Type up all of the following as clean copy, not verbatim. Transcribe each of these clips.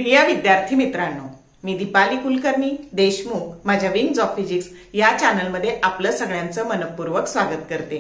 प्रिय विद्यार्थी मित्रांनो, मी दीपाली कुलकर्णी देशमुख माझ्या विंग्स ऑफ फिजिक्स या चॅनलमध्ये आपलं सगळ्यांचं मनपूर्वक स्वागत करते।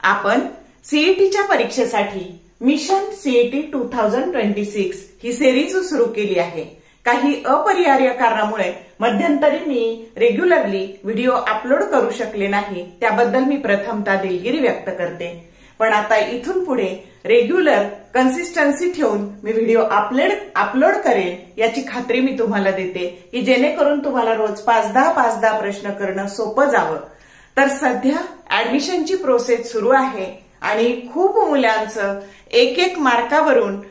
आपण सीईटीच्या परीक्षेसाठी मिशन सीईटी 2026 ही सिरीज सुरू केली आहे। काही अपरिहार्य कारणामुळे मध्यंतरी मी रेग्युलरली व्हिडिओ अपलोड करू शकले नाही, त्याबद्दल मी प्रथमतः दिलगिरी व्यक्त करते। पण आता इथून पुढे रेग्युलर कन्सिस्टन्सी ठेवून मी व्हिडिओ अपलोड करेन याची खात्री मी तुम्हाला देते की जेणेकरून तुम्हाला रोज 5-10 प्रश्न करणं सोपं जावं। तर सध्या ऍडमिशनची प्रोसेस सुरू आहे आणि खूप मुलांचं एक मार्कावरून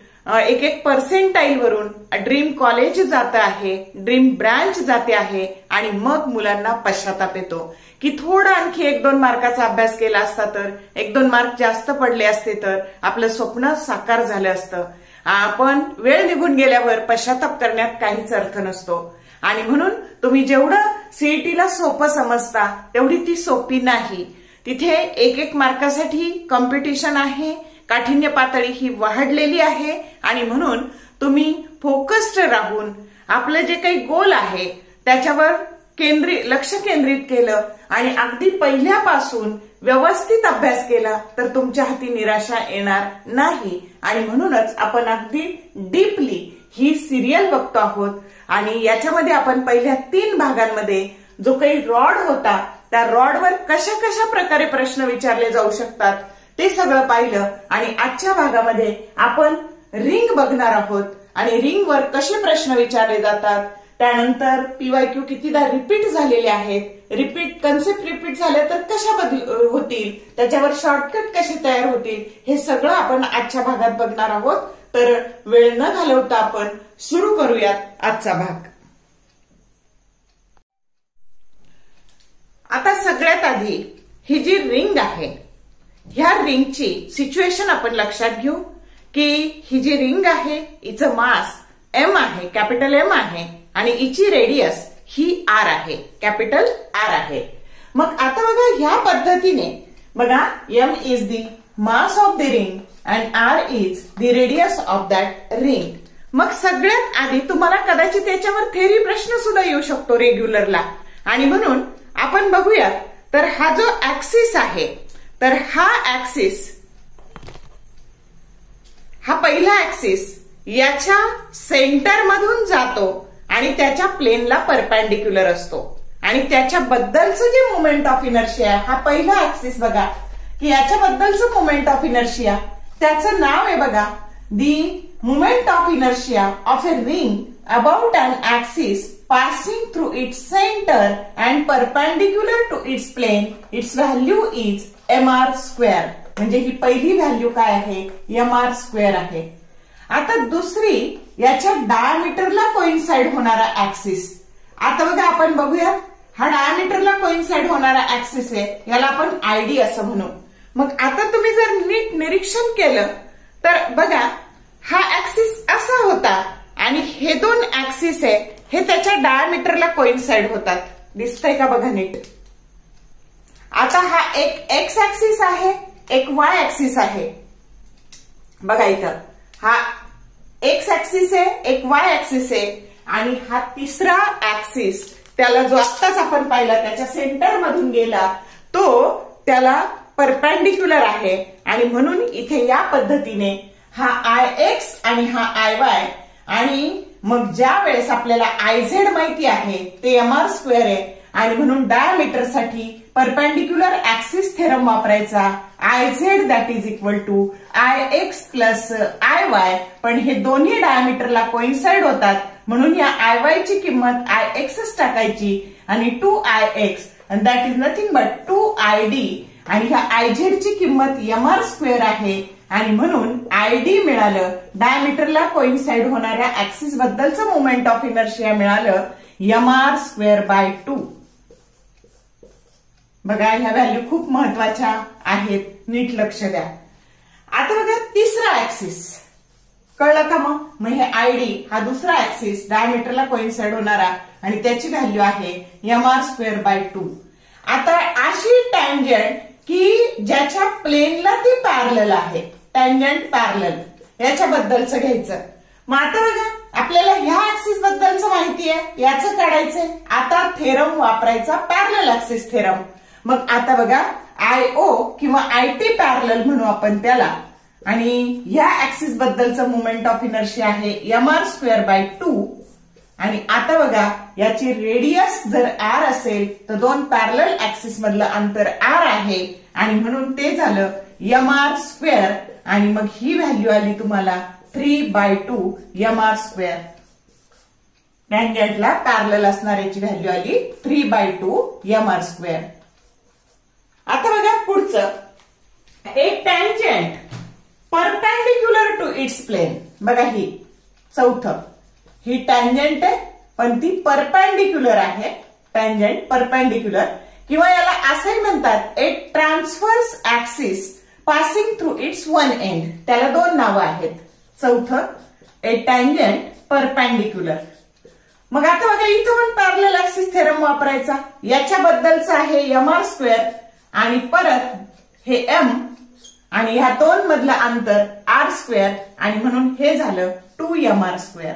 एक पर्सेंटाईल वरून ड्रीम कॉलेज जात आहे, ड्रीम ब्रांच जाते आहे आणि मग मुलांना पश्चाताप येतो की थोडा आणखी 1-2 मार्काचा अभ्यास केला असता तर 1-2 मार्क जास्त पडले असते तर आपलं स्वप्न साकार झालं असतं। आपण वेळ निघून गेल्यावर पश्चाताप करण्यात काहीच अर्थ नसतो आणि म्हणून तुम्ही जेवढं सीईटीला सोपं समजता तेवढी ती सोपी नाही। तिथे एक मार्कासाठी कॉम्पिटिशन आहे, काठिण्य पातळी ही वाढलेली आहे आणि म्हणून तुम्ही फोकस्ड राहून आपलं जे काही गोल आहे त्याच्यावर लक्ष केंद्रित केलं आणि अगदी पहिल्यापासून व्यवस्थित अभ्यास केला तर तुमच्या हाती निराशा येणार नाही। आणि म्हणूनच आपण अगदी डीपली ही सिरियल बघतो आहोत आणि याच्यामध्ये आपण पहिल्या 3 भागांमध्ये जो काही रॉड होता त्या रॉडवर कशा प्रकारे प्रश्न विचारले जाऊ शकतात ते सगळं पाहिलं आणि आजच्या भागामध्ये आपण रिंग बघणार आहोत आणि रिंगवर कसे प्रश्न विचारले जातात, त्यानंतर पीवायक्यू कितीदा रिपीट झालेले आहेत, कन्सेप्ट रिपीट झाले तर कशा होतील, त्याच्यावर शॉर्टकट कसे तयार होतील, हे सगळं आपण आजच्या भागात बघणार आहोत। तर वेळ न घालवता आपण सुरू करूयात आजचा भाग। आता सगळ्यात आधी ही जी रिंग आहे ह्या रिंगची सिच्युएशन आपण लक्षात घेऊ की ही जी रिंग आहे हिचं मास एम आहे, कॅपिटल एम आहे आणि हिची रेडियस ही आर आहे, कॅपिटल आर आहे। मग आता बघा ह्या पद्धतीने बघा M is the mass of the ring and R is the radius of that ring. मग सगळ्यात आधी तुम्हाला कदाचित याच्यावर थेरी प्रश्न सुद्धा येऊ शकतो रेग्युलरला आणि म्हणून आपण बघूयात। तर हा जो ऍक्सिस आहे तर हा ऍक्सिस, हा पहिला ऍक्सिस याच्या सेंटर मधून जातो आणि त्याच्या प्लेनला परपेंडिक्युलर असतो आणि त्याच्याबद्दलचं जे मोमेंट ऑफ इनर्शिया, हा पहिला ऍक्सिस बघा की याच्याबद्दलचं मोमेंट ऑफ इनर्शिया त्याचं नाव आहे बघा the moment of inertia of a ring about an axis passing through its center and perpendicular to its plane, its value is mr²। म्हणजे ही पहिली व्हॅल्यू काय आहे, mr² आहे। आता दुसरी याच्या डायमीटरला कोइन्साइड होणारा ऍक्सिस, आता बघा आपण बघूया हा डायमीटरला कोइन्साइड होणारा ऍक्सिस आहे, याला आपण आयडी असं म्हणू। मग आता तुम्ही जर नीट निरीक्षण केलं तर बघा हा ऍक्सिस असा होता आणि हे 2 ऍक्सिस आहे हे त्याच्या डायमीटरला कोइन्साइड होतात, दिसतंय का बघा नीट। आता हा एक एक्स ऍक्सिस आहे, एक वाय ऍक्सिस आहे, बघा इथं हा एक्स ऍक्सिस आहे, एक वाय ऍक्सिस आहे आणि हा तिसरा ऍक्सिस त्याला जो आत्ताच आपण पाहिला त्याच्या सेंटर मधून गेला तो त्याला परपेंडिक्युलर आहे आणि म्हणून इथे या पद्धतीने हा आय एक्स आणि हा आय वाय आणि मग ज्या वेळेस आपल्याला आयझेड माहिती आहे ते mr² आहे आणि म्हणून डायमीटर साठी परपेंडिक्युलर ऍक्सिस थेरम वापरायचा, I Z that is equal to I X plus I Y, पण हे दोन्ही डायमीटरला कोइन्साइड होतात म्हणून या आय वाय ची किंमत आय एक्सच टाकायची आणि 2ix and that is nothing but 2id आणि ह्या आयझेड ची किंमत mr² आहे आणि म्हणून आयडी मिळालं, डायमीटरला कोइन्साइड होणाऱ्या ऍक्सिस बद्दलचं मोमेंट ऑफ इनर्शिया मिळालं mr²/2। बघा ह्या व्हॅल्यू खूप महत्वाच्या आहेत, नीट लक्ष द्या। आता बघा तिसरा ऍक्सिस कळलं का, मग हे आयडी हा दुसरा ऍक्सिस डायमीटरला कोइन्साइड होणारा आणि त्याची व्हॅल्यू आहे mr²/2। आता अशी टँजंट की ज्याच्या प्लेनला ती पॅरलल आहे, टँजंट पॅरलल याच्याबद्दलचं घ्यायचं। मग आता बघा आपल्याला ह्या ऍक्सिस बद्दलच माहिती आहे, याचं काढायचंय. आता थेरम वापरायचा, पॅरलल ऍक्सिस थेरम. मग आता बघा IO किंवा IT पॅरलल म्हणू आपण त्याला. आणि या ऍक्सिस बद्दलचं मोमेंट ऑफ इनर्शिया आहे mr²/2. आणि आता बघा याची रेडियस जर r असेल तर दोन पॅरलल ऍक्सिस मधलं अंतर r आहे आणि म्हणून ते झालं mr². आणि मग ही व्हॅल्यू आली तुम्हाला 3/2 mr². टँजंटला पॅरलल असणाऱ्याची व्हॅल्यू आली 3/2 mr². आता बघा पुढचं, एक tangent perpendicular to its plane. बघा ही चौथं, ही टँजंट आहे पण ती परपेंडिक्युलर आहे. टँजंट परपेंडिक्युलर किंवा याला असे म्हणतात एक transverse axis passing through it's one end. त्याला दोन नावं आहेत. चौथं, ए टँजंट परपेंडिक्युलर. मग आता बघा इथं पण पॅरलल ऍक्सिस थेरम वापरायचा. याच्याबद्दलचं आहे mr² आणि परत हे m आणि ह्या दोन मधलं अंतर r² आणि म्हणून हे झालं 2mr².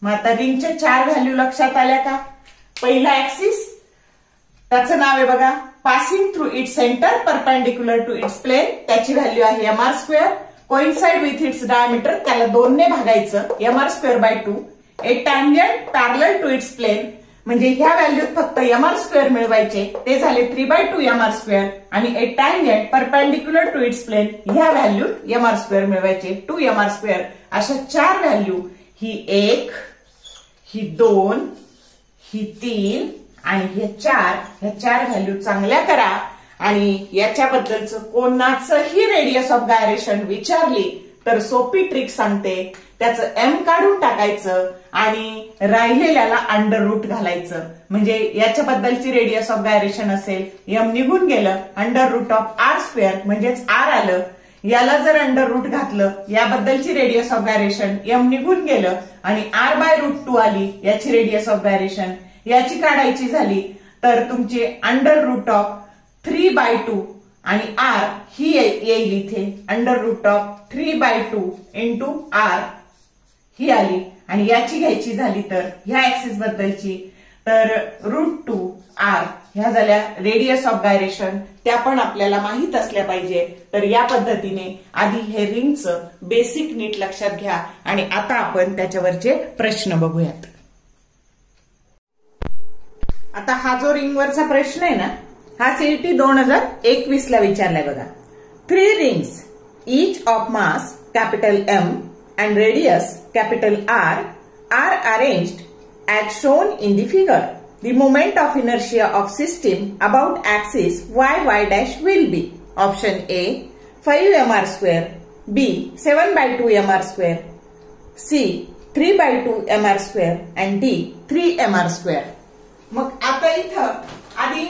मग आता रिंगच्या 4 व्हॅल्यू लक्षात आल्या का? पहिला ऍक्सिस त्याचं नाव आहे बघा passing through its centre perpendicular to its plane. त्याची व्हॅल्यू आहे mr². Coincide with its diameter, त्याला 2 ने भागायचं, mr²/2. A tangent parallel to its plane म्हणजे ह्या व्हॅल्यूत फक्त mr² मिळवायचे, ते झाले 3/2 mr². आणि A tangent perpendicular to its plane ह्या व्हॅल्यूत mr² मिळवायचे 2 mr². अशा 4 व्हॅल्यू, ही 1, ही 2, ही 3 आणि हे 4, ह्या 4 व्हॅल्यू चांगल्या करा. आणि याच्याबद्दलचं कोणाचंही रेडियस ऑफ गायरेशन विचारली तर सोपी ट्रिक सांगते. त्याचं m काढून टाकायचं आणि राहिलेल्याला अंडर रूट घालायचं. म्हणजे याच्याबद्दलची रेडियस ऑफ गायरेशन असेल, m निघून गेलं, √r² म्हणजेच r आलं. याला जर अंडर रूट घातलं, याबद्दलची रेडियस ऑफ गायरेशन m निघून गेलं आणि r/√2 आली याची रेडियस ऑफ गायरेशन. याची काढायची झाली तर तुमची √3/2 आणि r ही येईल इथे, √3/2 इंटू r ही आली. आणि याची घ्यायची झाली तर ह्या ऍक्सिस बद्दलची तर √2r ह्या झाल्या रेडियस ऑफ गायरेशन. त्या पण आपल्याला माहित असल्या पाहिजे. तर या पद्धतीने आधी हे रिंगचं बेसिक नीट लक्षात घ्या आणि आता आपण त्याच्यावरचे प्रश्न बघूयात. आता हा जो रिंगवरचा प्रश्न आहे ना, हा CET 2021 ला विचारलाय बघा. 3 rings each of mass capital M and radius capital R are arranged as shown in the figure. The moment of inertia of system about axis y' will be option A 5 mr², B 7/2 mr², C 3/2 mr² and D 3 mr². मग आता इथं आधी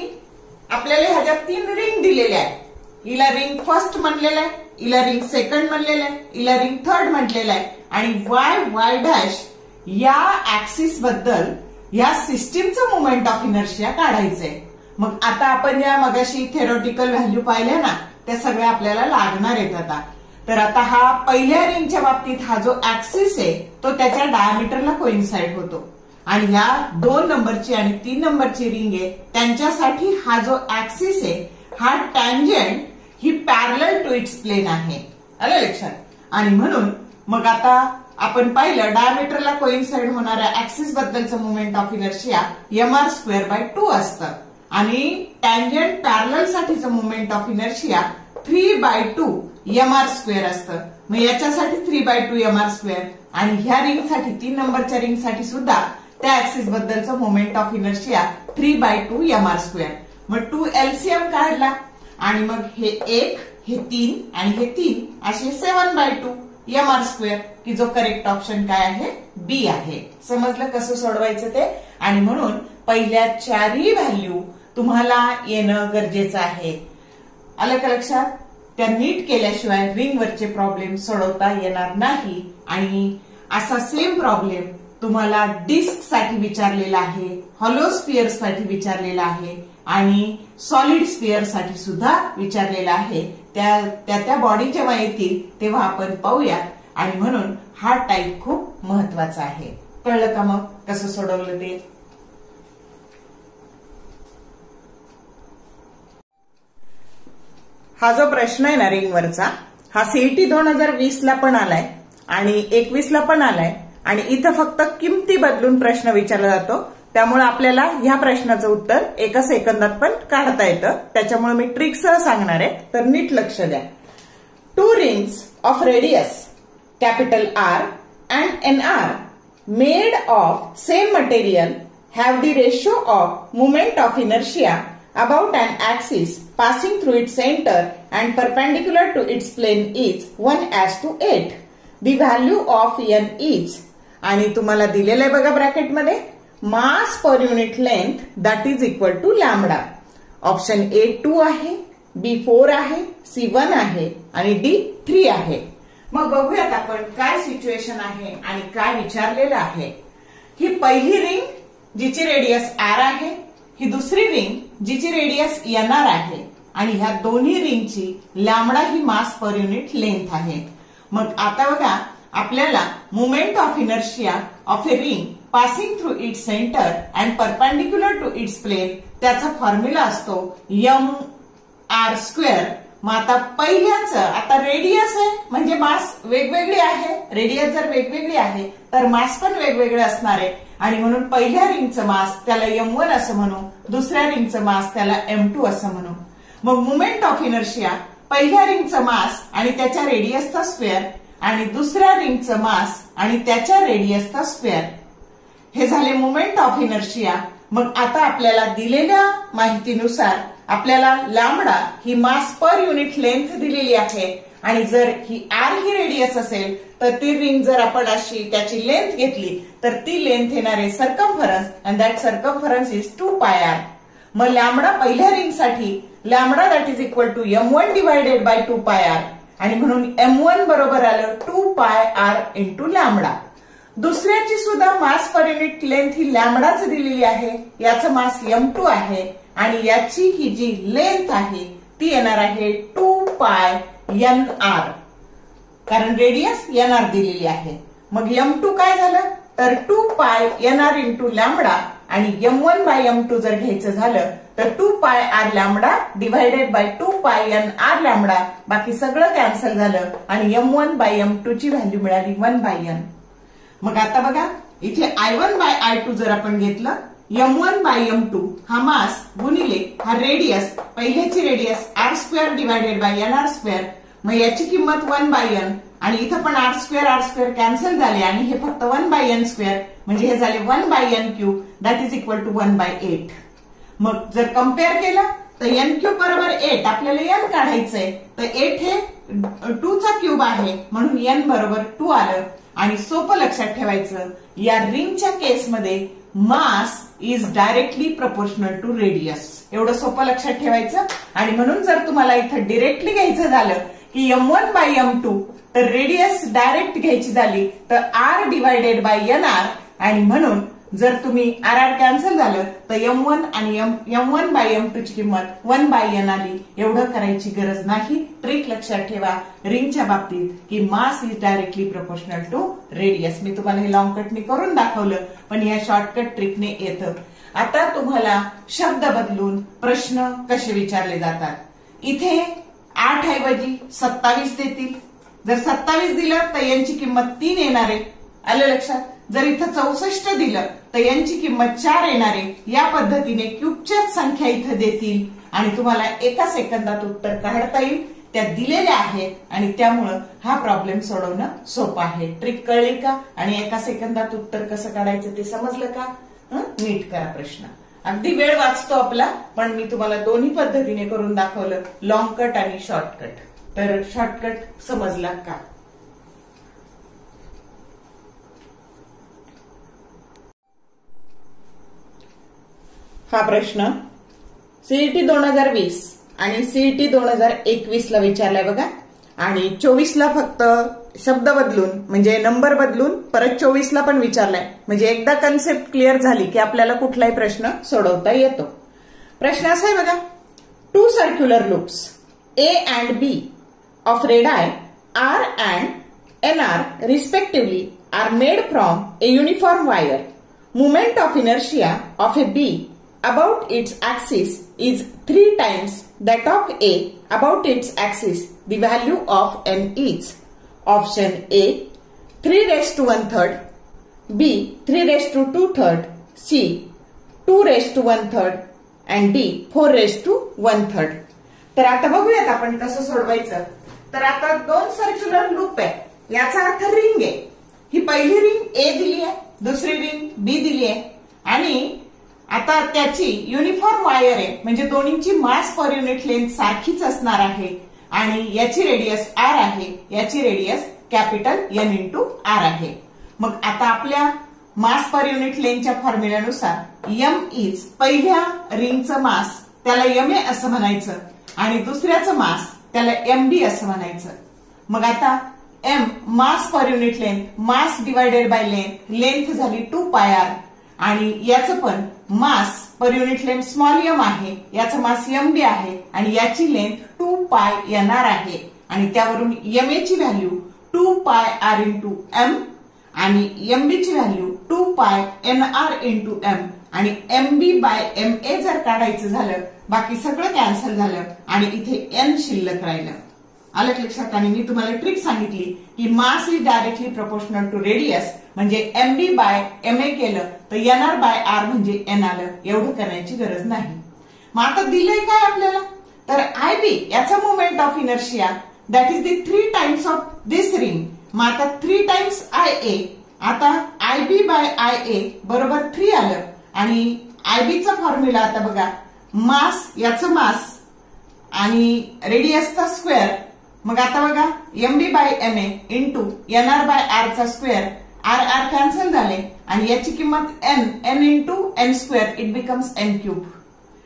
आपल्याला ह्याच्यात 3 ring दिलेल्या आहेत. हिला ring first म्हणलेलं आहे, हिला रिंग सेकंड म्हणलेलं आहे, हिला रिंग थर्ड म्हटलेलं आहे. आणि y' या ऍक्सिस बद्दल या सिस्टीमचं मोमेंट ऑफ इनर्शिया काढायचंय. मग आता आपण या मगाशी थेरोटिकल व्हॅल्यू पाहिल्या ना, त्या सगळ्या आपल्याला लागणार आहेत आता. तर आता हा पहिल्या रिंगच्या बाबतीत हा जो ऍक्सिस आहे तो त्याच्या डायमीटरला कोइन्साइड होतो. आणि ह्या 2 नंबरची आणि 3 नंबरची रिंग आहे त्यांच्यासाठी हा जो ऍक्सिस आहे हा टँजंट ही पॅरलल टू इट्स प्लेन आहे. आलं लक्षात? आणि म्हणून मग आता आपण पाहिलं डायमीटरला कोइन्साइड होणाऱ्या ऍक्सिस बद्दलचं मोमेंट ऑफ इनर्शिया mr²/2 असतं आणि टँजंट पॅरलल साठीचं मोमेंट ऑफ इनर्शिया 3/2 mr² असतं. मग याच्यासाठी 3/2 mr². आणि ह्या रिंगसाठी 3 नंबरच्या रिंगसाठी सुद्धा त्या ऍक्सिस बद्दलचं मोमेंट ऑफ इनर्शिया 3/2 mr². मग 2 LCM काढला आणि मग हे 1, हे 3 आणि हे 3 असे 7/2 mr², की जो करेक्ट ऑप्शन काय आहे? बी आहे. समजलं कसं सोडवायचं ते? आणि म्हणून पहिल्या 4ही व्हॅल्यू तुम्हाला येणं गरजेचं आहे. आलं का लक्षात? त्या नीट केल्याशिवाय रिंगवरचे प्रॉब्लेम सोडवता येणार नाही. आणि असा सेम प्रॉब्लेम तुम्हाला डिस्क साठी विचारलेला आहे, हॉलो स्फिअर साठी विचारलेला आहे आणि सॉलिड स्फिअर साठी सुद्धा विचारलेला आहे. त्या बॉडी जेव्हा येतील तेव्हा आपण पाहूया. आणि म्हणून हा टाईप खूप महत्वाचा आहे. कळलं का मग कसं सोडवलं ते? हा जो प्रश्न आहे ना रिंगवरचा, हा सीईटी 2020 ला पण आलाय आणि 21 ला पण आलाय आणि इथं फक्त किमती बदलून प्रश्न विचारला जातो. त्यामुळे आपल्याला ह्या प्रश्नाचं उत्तर एका सेकंदात पण काढता येतं. त्याच्यामुळे मी ट्रिकसह सांगणार आहे, तर नीट लक्ष द्या. 2 rings of radius capital R and NR made of same material have the ratio of moment of inertia about an axis passing through its center and perpendicular to its plane is 1:8. The value of n is, आणि तुम्हाला दिलेलं आहे बघा ब्रॅकेटमध्ये, mass per unit length that is equal to lambda. Option A 2 आहे, बी 4 आहे, C 1 आहे आणि डी 3 आहे. मग बघूयात आपण काय सिच्युएशन आहे आणि काय विचारलेलं आहे. ही पहिली रिंग जिची रेडियस आर आहे, ही दुसरी रिंग जिची रेडियस NR आहे आणि ह्या दोन्ही रिंगची लॅम्बडा ही मास पर युनिट लेंथ आहे. मग आता बघा, आपल्याला moment of inertia of a ring passing through its centre and perpendicular to its plane, त्याचा फॉर्म्युला असतो mr². मग आता पहिल्याचं, आता रेडियस आहे म्हणजे मास वेगवेगळी आहे, रेडियस जर वेगवेगळी आहे तर मास पण वेगवेगळे असणार आहे आणि म्हणून पहिल्या रिंगचं मास त्याला m1 असं म्हणू, दुसऱ्या रिंगचं मास त्याला m2 असं म्हणू. मग मोमेंट ऑफ इनर्शिया पहिल्या रिंगचं मास आणि त्याच्या रेडियसचा स्क्वेअर आणि दुसऱ्या रिंगचं मास आणि त्याच्या रेडियसचा स्क्वेअर, हे झाले मोमेंट ऑफ इनर्शिया. मग आता आपल्याला दिलेल्या माहितीनुसार आपल्याला लॅम्बडा ही मास पर युनिट लेंथ दिलेली आहे आणि जर ही आर ही रेडियस असेल तर ती रिंग जर आपण अशी त्याची लेंथ घेतली तर ती लेंथ येणार आहे circumference and that circumference is 2πr. मग लॅम्बडा पहिल्या रिंग साठी lambda that is equal to m1 divided by 2πr आणि म्हणून m1 बरोबर आलं 2πr इंटू लॅम्बडा. दुसऱ्याची सुद्धा मास पर युनिट लेंथ ही लॅम्बडाच दिलेली आहे, याचं मास m2 आहे आणि याची ही जी लेंथ आहे ती येणार आहे 2πnr, कारण रेडियस nr दिलेली आहे. मग m2 काय झालं तर 2πnr इंटू लॅम्बडा आणि m1 बाय m2 जर घ्यायचं झालं तर 2πr lambda divided by 2πnr lambda, बाकी सगळं कॅन्सल झालं आणि m1 बाय m2 ची व्हॅल्यू मिळाली 1/n. मग आता बघा, इथे I1 बाय I2 जर आपण घेतलं, m1 बाय m2 हा मास गुणिले हा रेडियस, पहिल्याची radius r² divided by nr², मग याची किंमत 1/n आणि इथं पण r² कॅन्सल झाले आणि हे फक्त 1/n², म्हणजे हे झाले 1/n³ that is equal to 1/8. मग जर कम्पेअर केलं तर n³ बरोबर 8, आपल्याला n काढायचंय तर 8 हे 2 चा क्यूब आहे म्हणून n बरोबर 2 आलं. आणि सोपं लक्षात ठेवायचं, या रिंगच्या केसमध्ये mass is directly proportional to radius, एवढं सोपं लक्षात ठेवायचं. आणि म्हणून जर तुम्हाला इथं डिरेक्टली घ्यायचं झालं की m1 बाय m2 तर रेडियस डायरेक्ट घ्यायची झाली तर r डिवायडेड बाय nr आणि म्हणून जर तुम्ही r कॅन्सल झालं तर m1 आणि m1 बाय m2 ची किंमत 1/n आली. एवढं करायची गरज नाही. ट्रिक लक्षात ठेवा रिंगच्या बाबतीत की mass is directly proportional to radius. मी तुम्हाला हे लॉंग कटने करून दाखवलं पण या शॉर्टकट ट्रिकने येतं. आता तुम्हाला शब्द बदलून प्रश्न कसे विचारले जातात. इथे 8 ऐवजी 27 देतील. जर 27 दिलं तर यांची किंमत 3 येणार आहे, आलं लक्षात. जर इथं 64 दिलं तर यांची किंमत 4 येणार आहे. या पद्धतीने क्यूबच्याच संख्या इथं देतील आणि तुम्हाला एका सेकंदात उत्तर काढता येईल. त्या दिलेल्या आहेत आणि त्यामुळं हा प्रॉब्लेम सोडवणं सोपं आहे. ट्रिक कळली का आणि एका सेकंदात उत्तर कसं काढायचं ते समजलं का? नीट करा प्रश्न. अगदी वेळ वाचतो आपला, पण मी तुम्हाला दोन्ही पद्धतीने करून दाखवलं, लॉंग कट आणि शॉर्टकट. तर शॉर्टकट समजला का? हा प्रश्न सीईटी 2020 आणि सीईटी 2021 ला विचारलाय बघा. आणि 24 ला फक्त शब्द बदलून म्हणजे नंबर बदलून परत 24 ला पण विचारलाय. म्हणजे एकदा कन्सेप्ट क्लिअर झाली की आपल्याला कुठलाही प्रश्न सोडवता येतो. प्रश्न असा आहे बघा. 2 circular loops A and B of radii R and NR respectively are made from a uniform wire. Moment of inertia of a B about its axis is 3 times that of A about its axis. The value of N is option A 3 raised to 1/3, B 3 raised to 2/3, C 2 raised to 1/3 and D 4 raised to 1/3. तर आता बघूयात आपण कसं सोडवायचं. तर आता 2 circular loop आहे, याचा अर्थ रिंग आहे. ही पहिली रिंग ए दिली आहे, दुसरी रिंग बी दिली आहे आणि आता त्याची युनिफॉर्म वायर आहे, म्हणजे दोन्हींची मास पर युनिट लेंथ सारखीच असणार आहे आणि याची रेडियस आर आहे, याची radius capital N into R आहे. मग आता आपल्या मास पर युनिट लेंथच्या फॉर्म्युल्यानुसार एम इज पहिल्या रिंगचं मास त्याला एम ए असं म्हणायचं आणि दुसऱ्याचं मास त्याला एम बी असं म्हणायचं. मग आता M mass per unit length, mass divided by length, length झाली 2 पाय आर आणि याचं पण mass per unit length small M आहे, याचं मास एम बी आहे आणि याची लेंथ 2 पाय येणार आहे आणि त्यावरून एम ए ची value 2 pi R into M आणि एम बी ची value 2 pi N R into M आणि M B by M A जर काढायचं झालं, बाकी सगळं कॅन्सल झालं आणि इथे एन शिल्लक राहिलं. आलं लक्षात. आणि मी तुम्हाला ट्रिक सांगितली की mass is directly proportional to radius, म्हणजे M B by M A केलं तर एन आर बाय आर म्हणजे एन आलं. एवढं करण्याची गरज नाही. मग आता दिलंय काय आपल्याला, तर आय बी याचा moment of inertia that is the 3 times of this ring. मग आता 3 टाइम्स आय ए, आता I B by I A बरोबर 3 आलं आणि आय बीचा फॉर्म्युला आता बघा, मास याचं मास आणि रेडियसचा स्क्वेअर. मग आता बघा M B by M A into N R by R चा स्क्वेअर, आर आर कॅन्सल झाले आणि याची किंमत N, N into N square, it becomes N cube.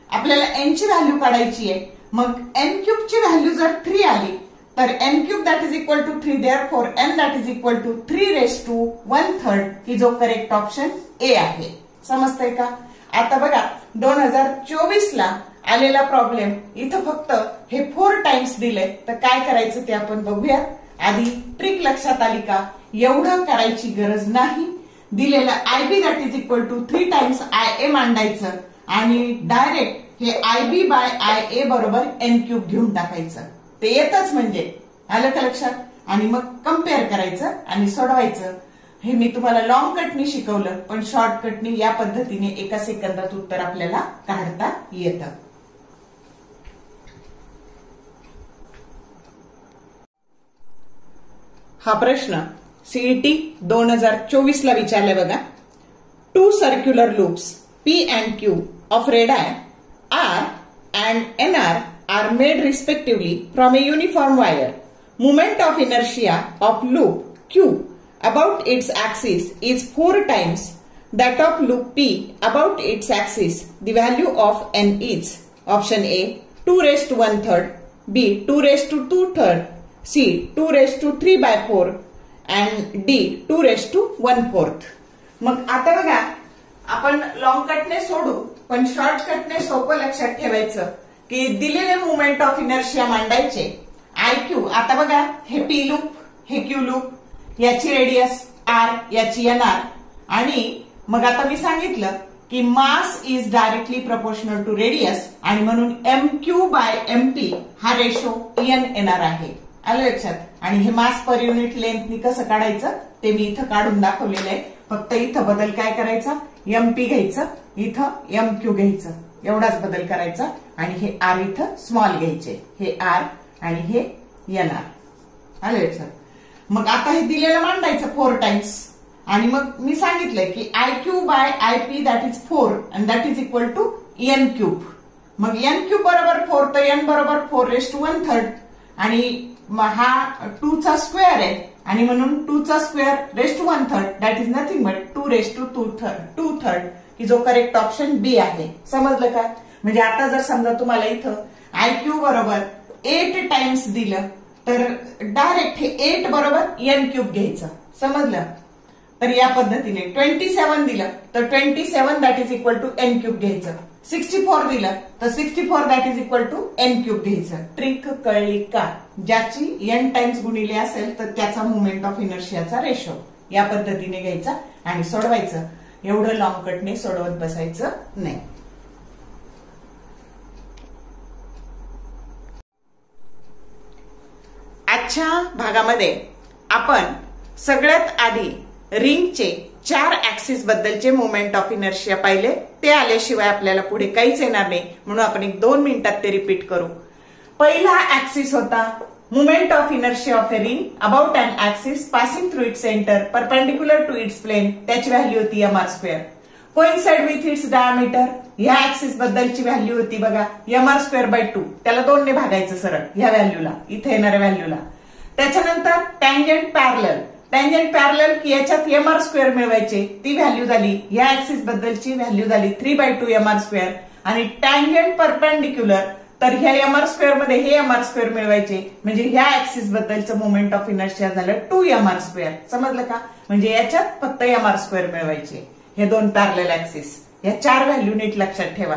आपल्याला एन ची व्हॅल्यू काढायची आहे. मग एन क्यूब ची व्हॅल्यू जर 3 आली तर N cube that is equal to 3, therefore N that is equal to 3 raise to 1/3 ही जो करेक्ट ऑप्शन ए आहे. समजतंय का. आता बघा 2024 ला आलेला प्रॉब्लेम इथं फक्त हे 4 टाइम्स दिले, तर काय करायचं ते आपण बघूया. आधी ट्रिक लक्षात आली का, एवढं करायची गरज नाही. दिलेलं I B that is equal to 3 times I A मांडायचं आणि डायरेक्ट हे I B by I A बरोबर एन क्यूब घेऊन टाकायचं. ते येतच म्हणजे. आलं का लक्षात. आणि मग कम्पेअर करायचं आणि सोडवायचं. हे मी तुम्हाला लॉंग कटनी शिकवलं, पण शॉर्टकटनी या पद्धतीने एका सेकंदात उत्तर आपल्याला काढता येतं. हा प्रश्न सीईटी 2024 ला विचारलाय बघा. 2 circular loops P and Q of radii R and N R made respectively from a uniform wire. Moment of inertia of loop Q about its axis is 4 times that of loop P about its axis. The value of N is option A 2 raised to 1/3, B 2 raised to 2/3, C 2 raised to 3/4 and D 2 raised to 1/4. मग आता बघा आपण long कटने सोडू, पण short कटने सोपं लक्षात ठेवायचं की दिलेले मोमेंट ऑफ इनर्शिया मांडायचे. आय क्यू, आता बघा हे पी लूप, हे क्यू लूप, याची रेडियस आर, याची एन आर आणि मग आता मी सांगितलं की mass is directly proportional to radius आणि म्हणून M Q by M P हा रेशो एन येणार आहे. आलं लक्षात. आणि हे मास पर युनिट लेंथनी कसं काढायचं ते मी इथं काढून दाखवलेलं आहे. फक्त इथं बदल काय करायचा, एम पी घ्यायचं, इथं एम क्यू घ्यायचं, एवढाच बदल करायचा आणि हे आर इथं स्मॉल घ्यायचे, हे आर आणि हे एन आर. आलं लक्षात. मग आता हे दिलेलं मांडायचं 4 टाइम्स आणि मग मी सांगितलंय की I Q by I P that is 4 and that is equal to N cube. मग एन क्यूब बरोबर 4 तर एन बरोबर 4 रेज टू 1/3 आणि हा 2 चा स्क्वेअर आहे आणि म्हणून 2 चा square raise to 1/3 that is nothing but 2 raise to 2/3 की जो करेक्ट ऑप्शन बी आहे. समजलं का. म्हणजे आता जर समजा तुम्हाला इथं आय क्यू बरोबर 8 टाइम्स दिलं तर डायरेक्ट हे 8 बरोबर एन क्यूब घ्यायचं. समजलं. तर या पद्धतीने 27 दिलं तर 27 that is equal to N cube घ्यायचं. 64 दिलं तर 64 that is equal to n cube घ्यायचं. ट्रिक कळली का? ज्याची n टाइम्स गुणिले असेल तर त्याचा मोमेंट ऑफ इनर्शियाचा रेशो या पद्धतीने घ्यायचा आणि सोडवायचं. एवढं लॉंग कटने सोडवत बसायचं नाही. आजच्या भागामध्ये आपण सगळ्यात आधी रिंगचे 4 ऍक्सिस बद्दलचे मोमेंट ऑफ इनर्शिया पाहिले. ते आल्याशिवाय आपल्याला पुढे काहीच येणार नाही, म्हणून आपण 1-2 मिनिटात ते रिपीट करू. पहिला ऍक्सिस होता moment of inertia of a ring about an axis passing through its centre perpendicular to its plane. त्याची व्हॅल्यू होती mr². Coincide with its diameter. ह्या ऍक्सिस बद्दलची व्हॅल्यू होती बघा mr²/2. त्याला 2 ने भागायचं सरळ ह्या व्हॅल्यूला, इथे येणाऱ्या व्हॅल्यूला. त्याच्यानंतर टँजंट पॅरलल. टँजंट पॅरलल की याच्यात mr² मिळवायचे, ती व्हॅल्यू झाली. ह्या ऍक्सिस बद्दलची व्हॅल्यू झाली 3/2 mr². आणि टँजंट परपेंडिक्युलर तर ह्या mr² मध्ये हे mr² मिळवायचे, म्हणजे ह्या ऍक्सिस बद्दलचं मोमेंट ऑफ इनर्शिया झालं 2mr². समजलं का? म्हणजे याच्यात फक्त mr² मिळवायचे. हे 2 पॅरलल ऍक्सिस. या 4 व्हॅल्यू नीट लक्षात ठेवा.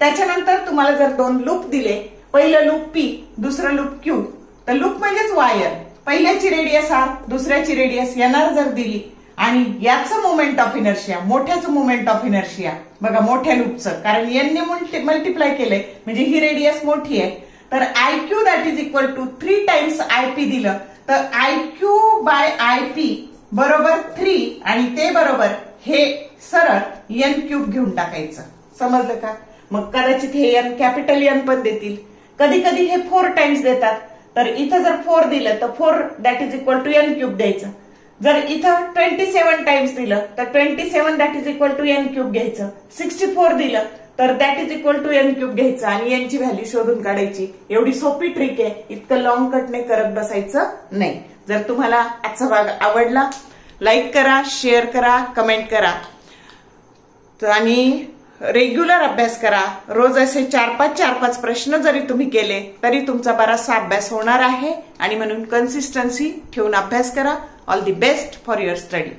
त्याच्यानंतर तुम्हाला जर 2 लूप दिले, पहिलं लूप P, दुसरं लूप Q, तर लूप म्हणजेच वायर. पहिल्याची रेडियस R, दुसऱ्याची रेडियस NR जर दिली आणि याचं मोमेंट ऑफ इनर्शिया, मोठ्याचं मोमेंट ऑफ इनर्शिया बघा मोठ्या लूपचं, कारण N ने मल्टिप्लाय केलंय म्हणजे ही रेडियस मोठी आहे. तर IQ that is equal to 3 times IP दिलं तर IQ/IP बरोबर 3 आणि ते बरोबर हे सरळ n³ घेऊन टाकायचं. समजलं का? मग कदाचित हे n कॅपिटल N पण देतील, कधी कधी हे 4 टाइम्स देतात. तर इथं जर 4 दिलं तर 4 that is equal to n³ द्यायचं. जर इथं 27 टाइम्स दिलं तर 27 that is equal to n³ घ्यायचं. 64 दिलं तर that is equal to n³ घ्यायचं आणि n ची व्हॅल्यू शोधून काढायची. एवढी सोपी ट्रिक आहे, इतकं लॉंग कटने करत बसायचं नाही. जर तुम्हाला आजचा भाग आवडला, लाईक करा, शेअर करा, कमेंट करा आणि रेग्युलर अभ्यास करा. रोज असे 4-5 प्रश्न जरी तुम्ही केले तरी तुमचा बराचसा अभ्यास होणार आहे आणि म्हणून कन्सिस्टन्सी ठेवून अभ्यास करा. All the best for your study.